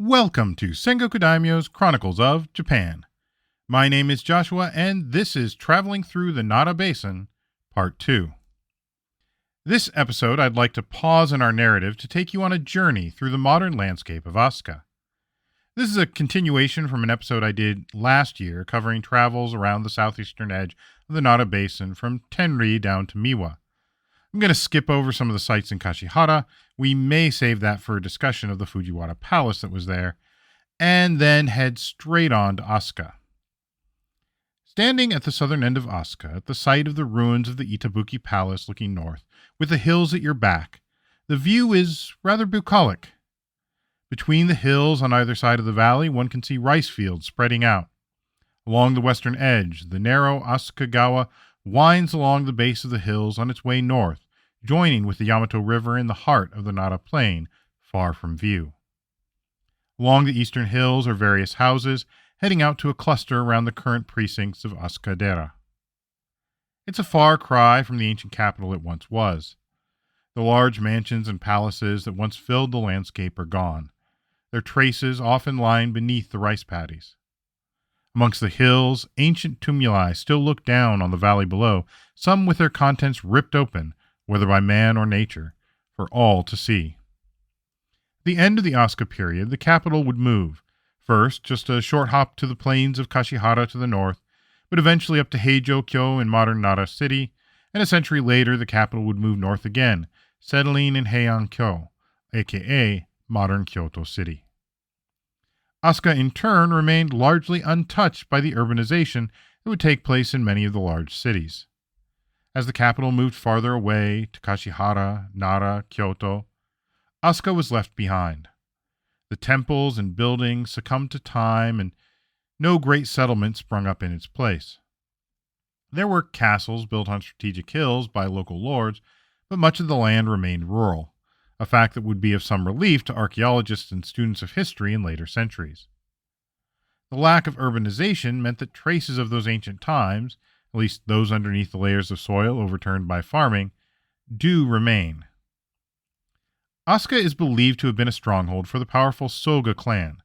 Welcome to Sengoku Daimyo's Chronicles of Japan. My name is Joshua, and this is Traveling Through the Nara Basin, Part 2. This episode, I'd like to pause in our narrative to take you on a journey through the modern landscape of Asuka. This is a continuation from an episode I did last year covering travels around the southeastern edge of the Nara Basin from Tenri down to Miwa. I'm going to skip over some of the sites in Kashihara. We may save that for a discussion of the Fujiwara palace that was there, and then head straight on to Asuka. Standing at the southern end of Asuka, at the site of the ruins of the Itabuki Palace looking north, with the hills at your back, the view is rather bucolic. Between the hills on either side of the valley, one can see rice fields spreading out. Along the western edge, the narrow Asukagawa winds along the base of the hills on its way north, joining with the Yamato River in the heart of the Nara Plain, far from view. Along the eastern hills are various houses, heading out to a cluster around the current precincts of Asuka-dera. It's a far cry from the ancient capital it once was. The large mansions and palaces that once filled the landscape are gone, their traces often lying beneath the rice paddies. Amongst the hills, ancient tumuli still look down on the valley below, some with their contents ripped open, whether by man or nature, for all to see. At the end of the Asuka period, the capital would move, first just a short hop to the plains of Kashihara to the north, but eventually up to Heijo-kyo in modern Nara City, and a century later the capital would move north again, settling in Heian-kyo, aka modern Kyoto City. Asuka, in turn, remained largely untouched by the urbanization that would take place in many of the large cities. As the capital moved farther away to Kashihara, Nara, Kyoto, Asuka was left behind. The temples and buildings succumbed to time, and no great settlement sprung up in its place. There were castles built on strategic hills by local lords, but much of the land remained rural, a fact that would be of some relief to archaeologists and students of history in later centuries. The lack of urbanization meant that traces of those ancient times, at least those underneath the layers of soil overturned by farming, do remain. Asuka is believed to have been a stronghold for the powerful Soga clan.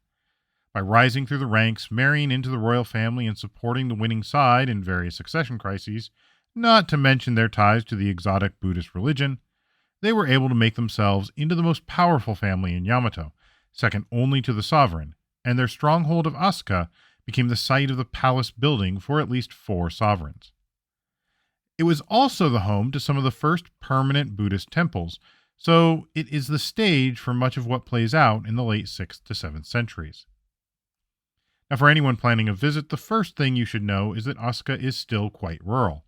By rising through the ranks, marrying into the royal family, and supporting the winning side in various succession crises, not to mention their ties to the exotic Buddhist religion, they were able to make themselves into the most powerful family in Yamato, second only to the sovereign, and their stronghold of Asuka became the site of the palace building for at least 4 sovereigns. It was also the home to some of the first permanent Buddhist temples, so it is the stage for much of what plays out in the late 6th to 7th centuries. Now, for anyone planning a visit, the first thing you should know is that Asuka is still quite rural.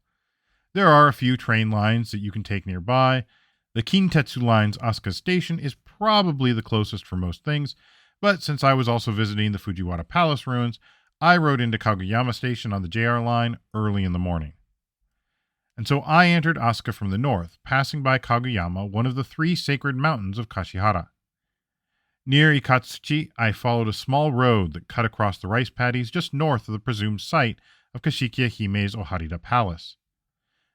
There are a few train lines that you can take nearby. The Kintetsu Line's Asuka Station is probably the closest for most things, but since I was also visiting the Fujiwara Palace ruins, I rode into Kaguyama Station on the JR line early in the morning. And so I entered Asuka from the north, passing by Kaguyama, one of the 3 sacred mountains of Kashihara. Near Ikatsuchi, I followed a small road that cut across the rice paddies just north of the presumed site of Kashikia Hime's Oharita Palace.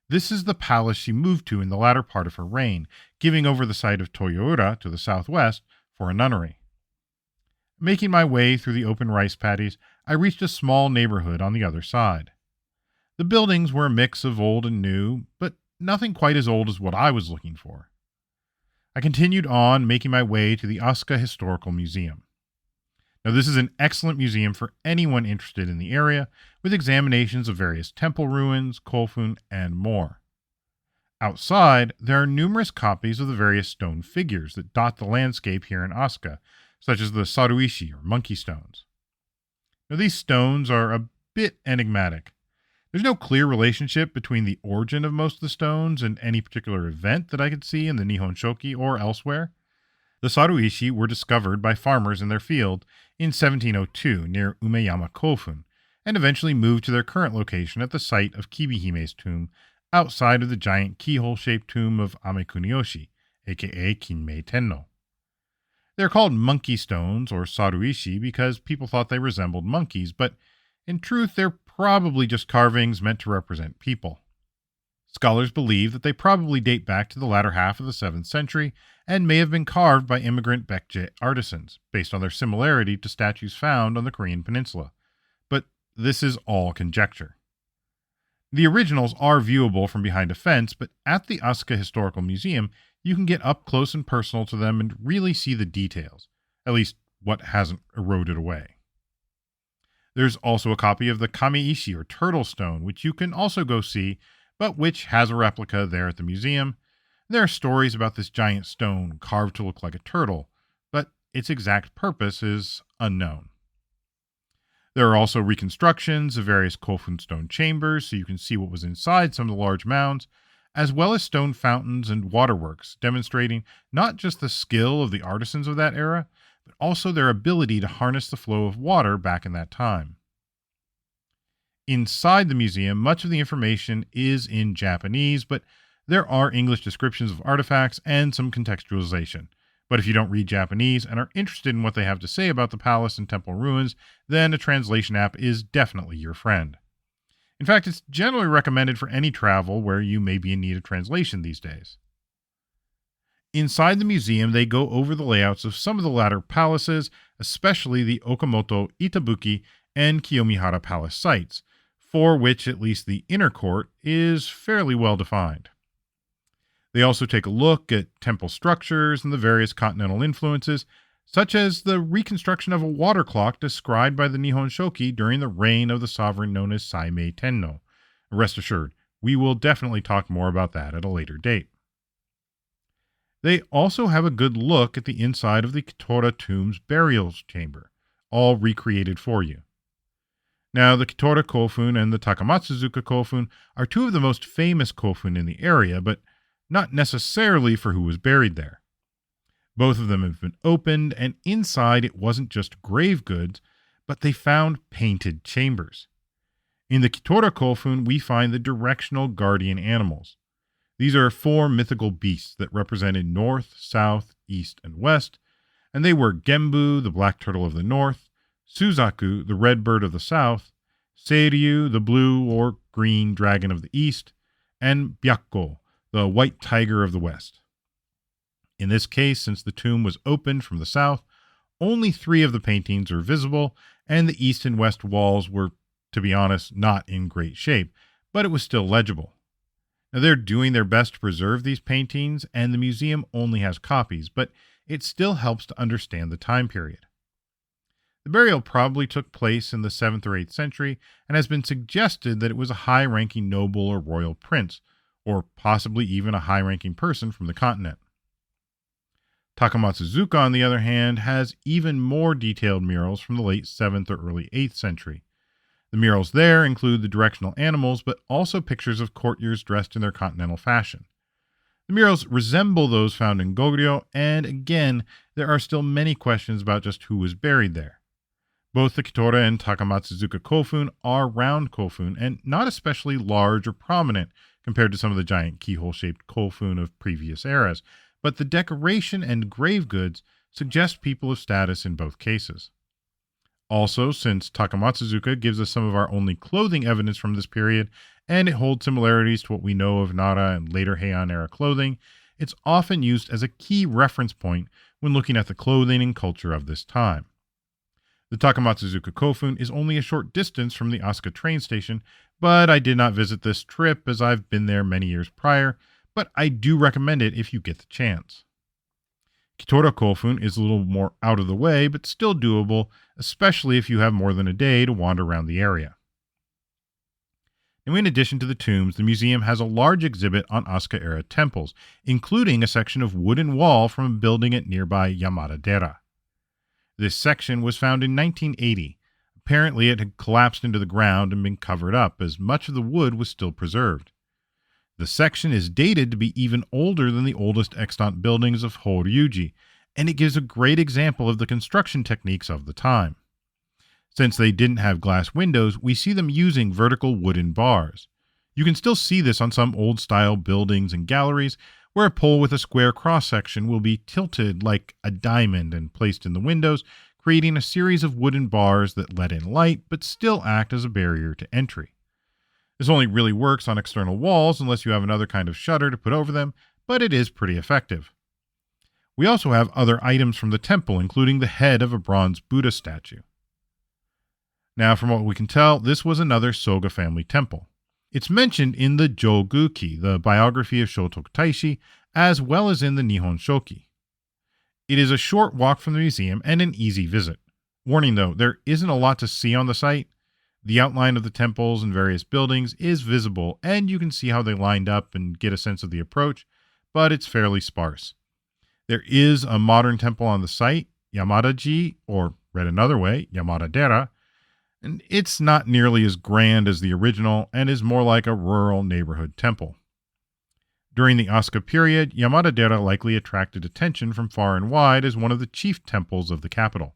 This is the palace she moved to in the latter part of her reign, giving over the site of Toyoura to the southwest for a nunnery. Making my way through the open rice paddies, I reached a small neighborhood on the other side. The buildings were a mix of old and new, but nothing quite as old as what I was looking for. I continued on, making my way to the Asuka Historical Museum. Now, this is an excellent museum for anyone interested in the area, with examinations of various temple ruins, kofun, and more. Outside, there are numerous copies of the various stone figures that dot the landscape here in Asuka, such as the saruishi, or monkey stones. Now, these stones are a bit enigmatic. There's no clear relationship between the origin of most of the stones and any particular event that I could see in the Nihon Shoki or elsewhere. The saruishi were discovered by farmers in their field in 1702 near Umeyama Kofun, and eventually moved to their current location at the site of Kibihime's tomb, outside of the giant keyhole-shaped tomb of Ame-kunioshi, aka Kinmei Tenno. They're called monkey stones, or saruishi, because people thought they resembled monkeys, but in truth they're probably just carvings meant to represent people. Scholars believe that they probably date back to the latter half of the 7th century and may have been carved by immigrant Baekje artisans, based on their similarity to statues found on the Korean peninsula. But this is all conjecture. The originals are viewable from behind a fence, but at the Asuka Historical Museum, you can get up close and personal to them and really see the details, at least what hasn't eroded away. There's also a copy of the Kameishi, or turtle stone, which you can also go see, but which has a replica there at the museum. There are stories about this giant stone carved to look like a turtle, but its exact purpose is unknown. There are also reconstructions of various Kofun stone chambers, so you can see what was inside some of the large mounds, as well as stone fountains and waterworks, demonstrating not just the skill of the artisans of that era, but also their ability to harness the flow of water back in that time. Inside the museum, much of the information is in Japanese, but there are English descriptions of artifacts and some contextualization. But if you don't read Japanese and are interested in what they have to say about the palace and temple ruins, then a translation app is definitely your friend. In fact, it's generally recommended for any travel where you may be in need of translation these days. Inside the museum, they go over the layouts of some of the latter palaces, especially the Okamoto, Itabuki, and Kiyomihara palace sites, for which at least the inner court is fairly well defined. They also take a look at temple structures and the various continental influences, such as the reconstruction of a water clock described by the Nihon Shoki during the reign of the sovereign known as Saimei Tenno. Rest assured, we will definitely talk more about that at a later date. They also have a good look at the inside of the Kitora tomb's burial chamber, all recreated for you. Now, the Kitora Kofun and the Takamatsuzuka Kofun are two of the most famous Kofun in the area, but not necessarily for who was buried there. Both of them have been opened, and inside it wasn't just grave goods, but they found painted chambers. In the Kitora Kofun, we find the directional guardian animals. These are 4 mythical beasts that represented north, south, east, and west, and they were Genbu, the black turtle of the north, Suzaku, the red bird of the south, Seiryu, the blue or green dragon of the east, and Byakko, the white tiger of the west. In this case, since the tomb was opened from the south, only 3 of the paintings are visible, and the east and west walls were, to be honest, not in great shape, but it was still legible. Now, they're doing their best to preserve these paintings, and the museum only has copies, but it still helps to understand the time period. The burial probably took place in the 7th or 8th century, and has been suggested that it was a high-ranking noble or royal prince, or possibly even a high-ranking person from the continent. Takamatsuzuka, on the other hand, has even more detailed murals from the late 7th or early 8th century. The murals there include the directional animals, but also pictures of courtiers dressed in their continental fashion. The murals resemble those found in Goguryeo, and again, there are still many questions about just who was buried there. Both the Kitora and Takamatsuzuka Kofun are round Kofun, and not especially large or prominent compared to some of the giant keyhole-shaped Kofun of previous eras, but the decoration and grave goods suggest people of status in both cases. Also, since Takamatsuzuka gives us some of our only clothing evidence from this period, and it holds similarities to what we know of Nara and later Heian-era clothing, it's often used as a key reference point when looking at the clothing and culture of this time. The Takamatsuzuka Kofun is only a short distance from the Asuka train station, but I did not visit this trip as I've been there many years prior, but I do recommend it if you get the chance. Kitora Kofun is a little more out of the way, but still doable, especially if you have more than a day to wander around the area. Now, in addition to the tombs, the museum has a large exhibit on Asuka-era temples, including a section of wooden wall from a building at nearby Yamada-dera. This section was found in 1980. Apparently, it had collapsed into the ground and been covered up, as much of the wood was still preserved. The section is dated to be even older than the oldest extant buildings of Horyuji, and it gives a great example of the construction techniques of the time. Since they didn't have glass windows, we see them using vertical wooden bars. You can still see this on some old-style buildings and galleries, where a pole with a square cross-section will be tilted like a diamond and placed in the windows, creating a series of wooden bars that let in light but still act as a barrier to entry. This only really works on external walls unless you have another kind of shutter to put over them, but it is pretty effective. We also have other items from the temple, including the head of a bronze Buddha statue. Now, from what we can tell, this was another Soga family temple. It's mentioned in the Joguki, the biography of Shotoku Taishi, as well as in the Nihon Shoki. It is a short walk from the museum and an easy visit. Warning though, there isn't a lot to see on the site. The outline of the temples and various buildings is visible, and you can see how they lined up and get a sense of the approach, but it's fairly sparse. There is a modern temple on the site, Yamada-ji, or read another way, Yamada-dera, and it's not nearly as grand as the original and is more like a rural neighborhood temple. During the Asuka period, Yamada-dera likely attracted attention from far and wide as one of the chief temples of the capital.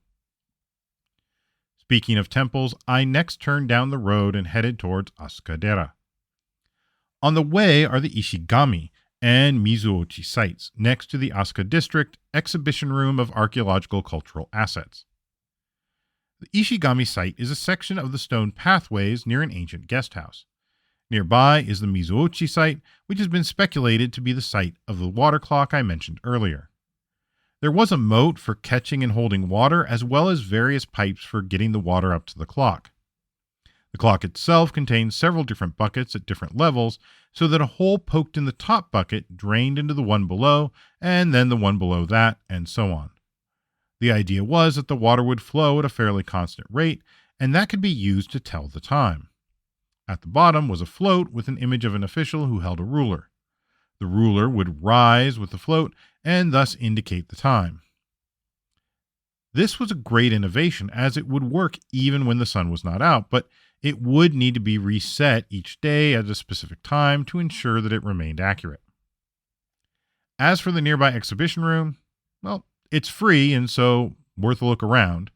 Speaking of temples, I next turned down the road and headed towards Asuka-dera. On the way are the Ishigami and Mizuochi sites, next to the Asuka District Exhibition Room of Archaeological Cultural Assets. The Ishigami site is a section of the stone pathways near an ancient guest house. Nearby is the Mizuochi site, which has been speculated to be the site of the water clock I mentioned earlier. There was a moat for catching and holding water, as well as various pipes for getting the water up to the clock. The clock itself contains several different buckets at different levels, so that a hole poked in the top bucket drained into the one below, and then the one below that, and so on. The idea was that the water would flow at a fairly constant rate, and that could be used to tell the time. At the bottom was a float with an image of an official who held a ruler. The ruler would rise with the float and thus indicate the time. This was a great innovation, as it would work even when the sun was not out, but it would need to be reset each day at a specific time to ensure that it remained accurate. As for the nearby exhibition room, well, it's free and so worth a look around.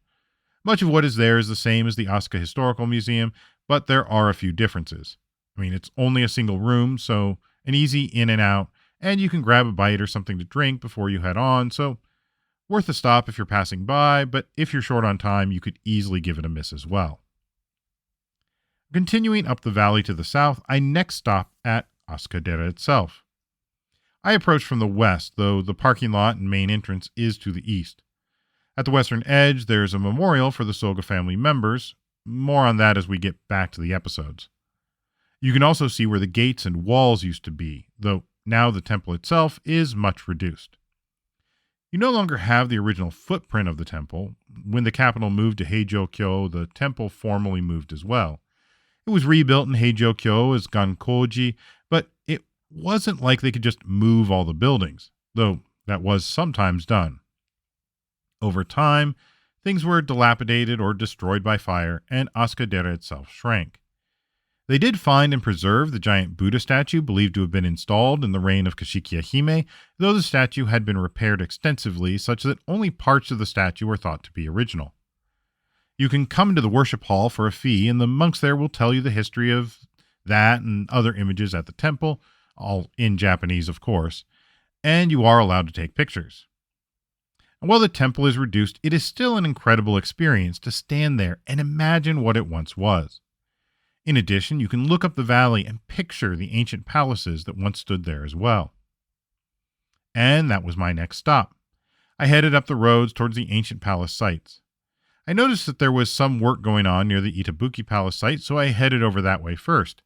Much of what is there is the same as the Asuka Historical Museum, but there are a few differences. It's only a single room, so an easy in and out, and you can grab a bite or something to drink before you head on, so worth a stop if you're passing by, but if you're short on time, you could easily give it a miss as well. Continuing up the valley to the south, I next stop at Asuka-dera itself. I approach from the west, though the parking lot and main entrance is to the east. At the western edge, there's a memorial for the Soga family members. More on that as we get back to the episodes. You can also see where the gates and walls used to be, though now the temple itself is much reduced. You no longer have the original footprint of the temple. When the capital moved to Heijō-kyo, the temple formally moved as well. It was rebuilt in Heijō-kyo as Gankoji, but it wasn't like they could just move all the buildings, though that was sometimes done. Over time, things were dilapidated or destroyed by fire, and Asuka-dera itself shrank. They did find and preserve the giant Buddha statue believed to have been installed in the reign of Kashihara Hime, though the statue had been repaired extensively such that only parts of the statue were thought to be original. You can come into the worship hall for a fee, and the monks there will tell you the history of that and other images at the temple, all in Japanese, of course, and you are allowed to take pictures. And while the temple is reduced, it is still an incredible experience to stand there and imagine what it once was. In addition, you can look up the valley and picture the ancient palaces that once stood there as well. And that was my next stop. I headed up the roads towards the ancient palace sites. I noticed that there was some work going on near the Itabuki Palace site, so I headed over that way first.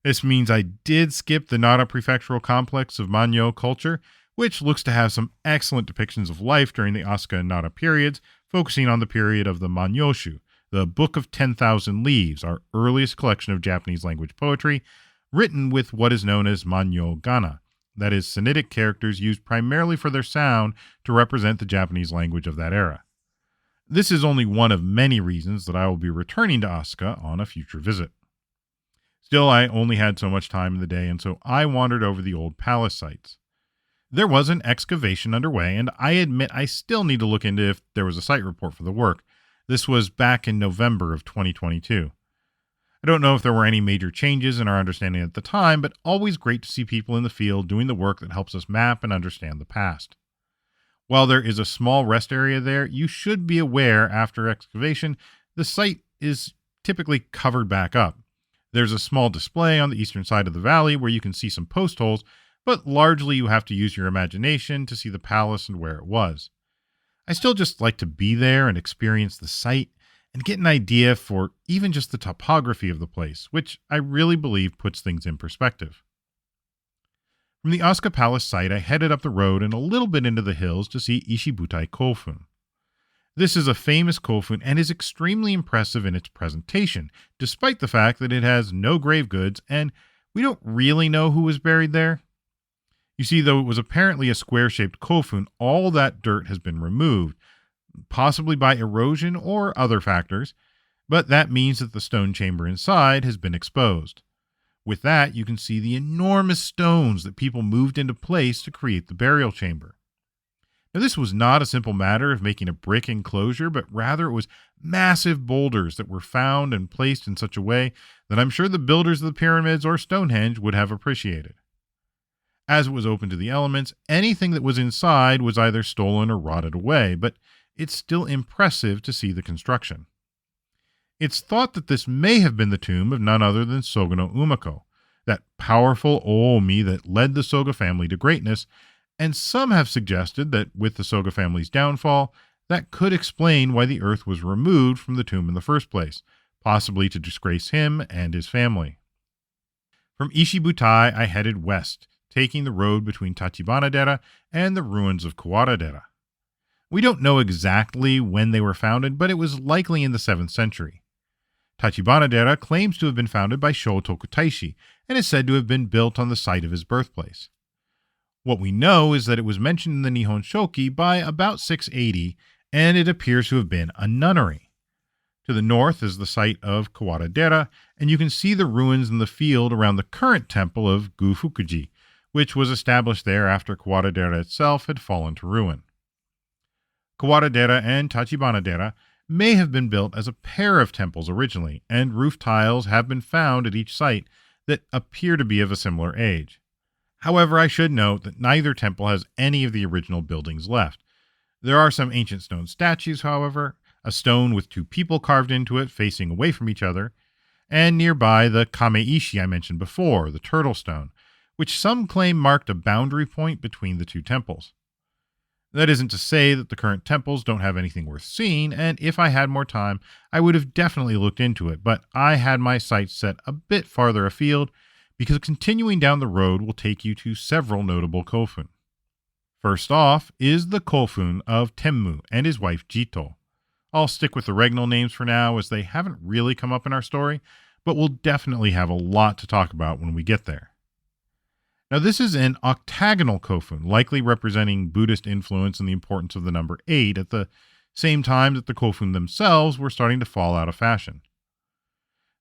This means I did skip the Nara prefectural complex of Manyo culture, which looks to have some excellent depictions of life during the Asuka and Nara periods, focusing on the period of the Manyoshu, the Book of 10,000 Leaves, our earliest collection of Japanese language poetry, written with what is known as Manyo Gana, that is, Sinitic characters used primarily for their sound to represent the Japanese language of that era. This is only one of many reasons that I will be returning to Asuka on a future visit. Still, I only had so much time in the day, and so I wandered over the old palace sites. There was an excavation underway, and I admit I still need to look into if there was a site report for the work. This was back in November of 2022. I don't know if there were any major changes in our understanding at the time, but always great to see people in the field doing the work that helps us map and understand the past. While there is a small rest area there, you should be aware after excavation, the site is typically covered back up. There's a small display on the eastern side of the valley where you can see some post holes, but largely you have to use your imagination to see the palace and where it was. I still just like to be there and experience the site and get an idea for even just the topography of the place, which I really believe puts things in perspective. From the Asuka Palace site, I headed up the road and a little bit into the hills to see Ishibutai Kofun. This is a famous kofun and is extremely impressive in its presentation, despite the fact that it has no grave goods and we don't really know who was buried there. You see, though it was apparently a square-shaped kofun, all that dirt has been removed, possibly by erosion or other factors, but that means that the stone chamber inside has been exposed. With that, you can see the enormous stones that people moved into place to create the burial chamber. Now, this was not a simple matter of making a brick enclosure, but rather it was massive boulders that were found and placed in such a way that I'm sure the builders of the pyramids or Stonehenge would have appreciated. As it was open to the elements, anything that was inside was either stolen or rotted away, but it's still impressive to see the construction. It's thought that this may have been the tomb of none other than Soga no Umako, that powerful Oomi that led the Soga family to greatness, and some have suggested that with the Soga family's downfall, that could explain why the earth was removed from the tomb in the first place, possibly to disgrace him and his family. From Ishibutai, I headed west, taking the road between Tachibana-dera and the ruins of Kawara-dera. We don't know exactly when they were founded, but it was likely in the 7th century. Tachibana-dera claims to have been founded by Shotoku Taishi and is said to have been built on the site of his birthplace. What we know is that it was mentioned in the Nihon Shoki by about 680, and it appears to have been a nunnery. To the north is the site of Kawara-dera, and you can see the ruins in the field around the current temple of Gufukuji, which was established there after Kawara-dera itself had fallen to ruin. Kawara-dera and Tachibana-dera may have been built as a pair of temples originally, and roof tiles have been found at each site that appear to be of a similar age. However, I should note that neither temple has any of the original buildings left. There are some ancient stone statues, however, a stone with two people carved into it facing away from each other, and nearby the Kameishi I mentioned before, the turtle stone, which some claim marked a boundary point between the two temples. That isn't to say that the current temples don't have anything worth seeing, and if I had more time, I would have definitely looked into it, but I had my sights set a bit farther afield because continuing down the road will take you to several notable kofun. First off is the kofun of Tenmu and his wife Jito. I'll stick with the regnal names for now as they haven't really come up in our story, but we'll definitely have a lot to talk about when we get there. Now, this is an octagonal kofun, likely representing Buddhist influence and the importance of the number 8 at the same time that the kofun themselves were starting to fall out of fashion.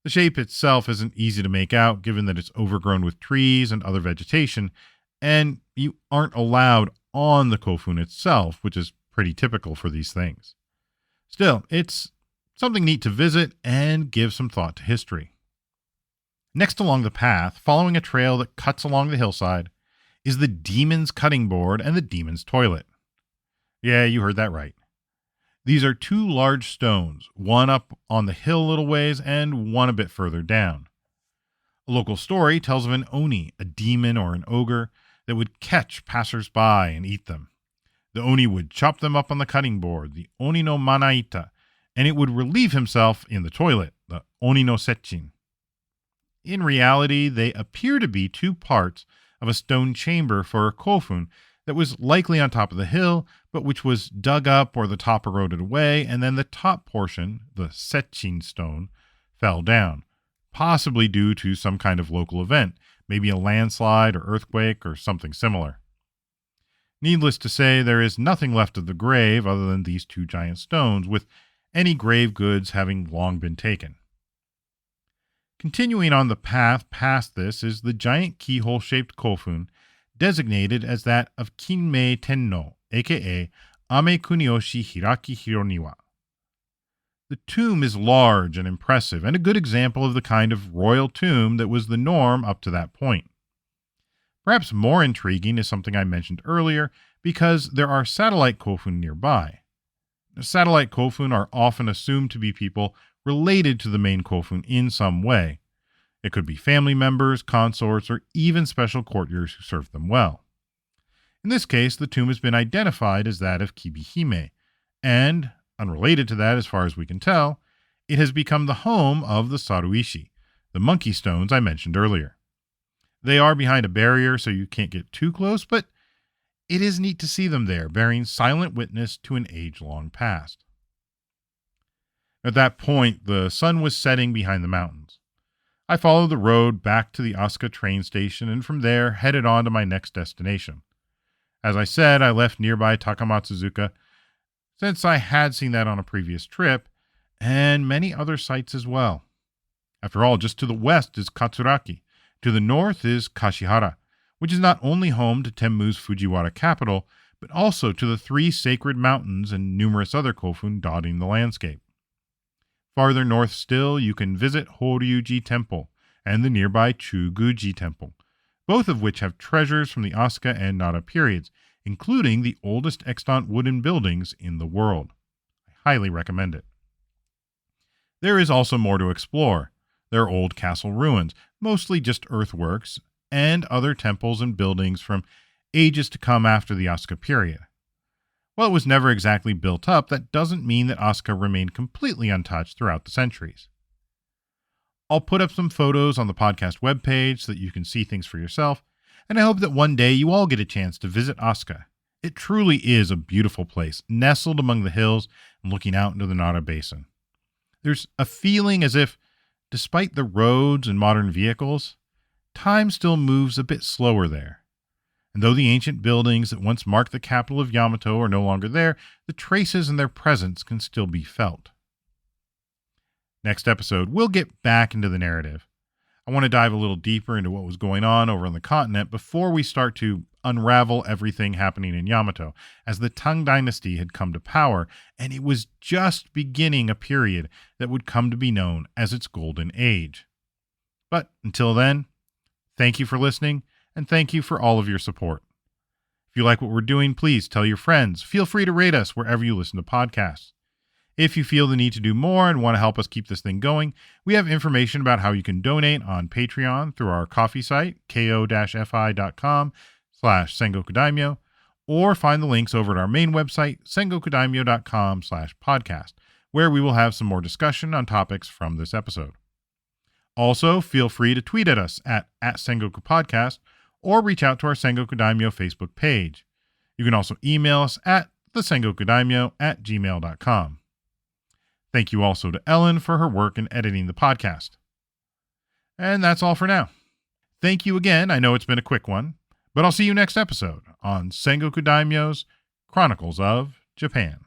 The shape itself isn't easy to make out given that it's overgrown with trees and other vegetation, and you aren't allowed on the kofun itself, which is pretty typical for these things. Still, it's something neat to visit and give some thought to history. Next along the path, following a trail that cuts along the hillside, is the Demon's Cutting Board and the Demon's Toilet. Yeah, you heard that right. These are two large stones, one up on the hill a little ways and one a bit further down. A local story tells of an oni, a demon or an ogre, that would catch passers-by and eat them. The oni would chop them up on the cutting board, the oni no manaita, and it would relieve himself in the toilet, the oni no setchin. In reality, they appear to be two parts of a stone chamber for a kofun that was likely on top of the hill, but which was dug up or the top eroded away, and then the top portion, the setchin stone, fell down, possibly due to some kind of local event, maybe a landslide or earthquake or something similar. Needless to say, there is nothing left of the grave other than these two giant stones, with any grave goods having long been taken. Continuing on the path past this is the giant keyhole-shaped kofun, designated as that of Kinmei Tenno, aka Ame Kunioshi Hiraki Hironiwa. The tomb is large and impressive, and a good example of the kind of royal tomb that was the norm up to that point. Perhaps more intriguing is something I mentioned earlier, because there are satellite kofun nearby. Satellite kofun are often assumed to be people related to the main kofun in some way. It could be family members, consorts, or even special courtiers who served them well. In this case, the tomb has been identified as that of Kibihime, and, unrelated to that as far as we can tell, it has become the home of the Saruishi, the monkey stones I mentioned earlier. They are behind a barrier, so you can't get too close, but it is neat to see them there, bearing silent witness to an age-long past. At that point, the sun was setting behind the mountains. I followed the road back to the Asuka train station and from there headed on to my next destination. As I said, I left nearby Takamatsuzuka since I had seen that on a previous trip, and many other sites as well. After all, just to the west is Katsuraki. To the north is Kashihara, which is not only home to Tenmu's Fujiwara capital, but also to the 3 sacred mountains and numerous other kofun dotting the landscape. Farther north still, you can visit Horyuji Temple and the nearby Chuguji Temple, both of which have treasures from the Asuka and Nara periods, including the oldest extant wooden buildings in the world. I highly recommend it. There is also more to explore. There are old castle ruins, mostly just earthworks, and other temples and buildings from ages to come after the Asuka period. While it was never exactly built up, that doesn't mean that Asuka remained completely untouched throughout the centuries. I'll put up some photos on the podcast webpage so that you can see things for yourself, and I hope that one day you all get a chance to visit Asuka. It truly is a beautiful place, nestled among the hills and looking out into the Nara Basin. There's a feeling as if, despite the roads and modern vehicles, time still moves a bit slower there. And though the ancient buildings that once marked the capital of Yamato are no longer there, the traces in their presence can still be felt. Next episode, we'll get back into the narrative. I want to dive a little deeper into what was going on over on the continent before we start to unravel everything happening in Yamato, as the Tang Dynasty had come to power, and it was just beginning a period that would come to be known as its Golden Age. But until then, thank you for listening, and thank you for all of your support. If you like what we're doing, please tell your friends. Feel free to rate us wherever you listen to podcasts. If you feel the need to do more and want to help us keep this thing going, we have information about how you can donate on Patreon through our coffee site, ko-fi.com/Sengoku Daimyo, or find the links over at our main website, sengokudaimyo.com/podcast, where we will have some more discussion on topics from this episode. Also, feel free to tweet at us at Sengoku Podcast, or reach out to our Sengoku Daimyo Facebook page. You can also email us at thesengokudaimyo@gmail.com. Thank you also to Ellen for her work in editing the podcast. And that's all for now. Thank you again. I know it's been a quick one, but I'll see you next episode on Sengoku Daimyo's Chronicles of Japan.